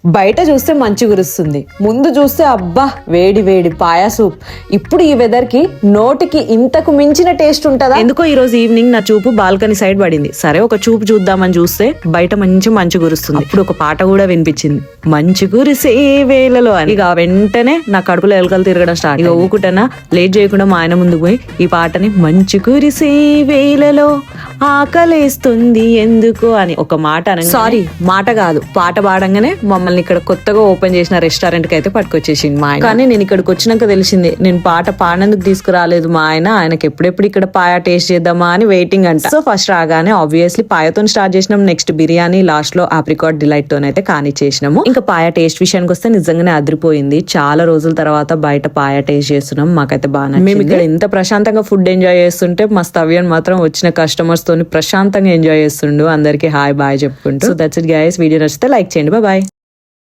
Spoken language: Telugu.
బయట చూస్తే మంచి గురుస్తుంది, ముందు చూస్తే అబ్బా వేడి వేడి పాయా సూప్. ఇప్పుడు ఈ వెదర్ కి నోటికి ఇంతకు మించిన టేస్ట్ ఉంటదా? ఎందుకో ఈ రోజు ఈవినింగ్ నా చూపు బాల్కనీ సైడ్ పడింది. సరే ఒక చూపు చూద్దామని చూస్తే బయట మంచి గురుస్తుంది. ఇప్పుడు ఒక పాట కూడా వినిపించింది, మంచి గురిసే వేళలో అని. ఇక వెంటనే నా కడుపులో ఎలకలు తిరగడం స్టార్ట్. ఇక ఊకుటనా లేట్ చేయకుండా మా ఆయన ముందుకు పోయి ఈ పాటని మంచి గురిసే వేళలో ఆకలేస్తుంది ఎందుకు అని ఒక మాట అని, సారీ మాట కాదు పాట పాడంగానే మమ్మల్ని ఇక్కడ కొత్తగా ఓపెన్ చేసిన రెస్టారెంట్ కి అయితే పట్టుకొచ్చేసింది మా ఆయన. కానీ నేను ఇక్కడికి వచ్చినాక తెలిసింది నేను పాట పాడేందుకు తీసుకురాలేదు మా ఆయన. ఆయనకి ఎప్పుడెప్పుడు ఇక్కడ పాయ టేస్ట్ చేద్దామా అని వెయిటింగ్ అంట. సో ఫస్ట్ రాగానే ఆబ్వియస్లీ పాయతో స్టార్ట్ చేసినాం, నెక్స్ట్ బిర్యానీ, లాస్ట్ లో ఆప్రికాట్ డిలైట్ తోనైతే కానిచ్చేసినాము. ఇంకా పాయ టేస్ట్ విషయానికి వస్తే నిజంగానే అదిరిపోయింది. చాలా రోజుల తర్వాత బయట పాయ టేస్ట్ చేస్తున్నాం, మాకైతే బాగా. మేము ఇక్కడ ఎంత ప్రశాంతంగా ఫుడ్ ఎంజాయ్ చేస్తుంటే మా స్తవ్యన్ మాత్రం వచ్చిన కస్టమర్స్ తోని ప్రశాంతంగా ఎంజాయ్ చేస్తుండు, అందరికి హాయ్ బాయ్ చెప్పుకుంటూ. So that's it guys, video నచ్చితే లైక్ చేయండి, బాయ్.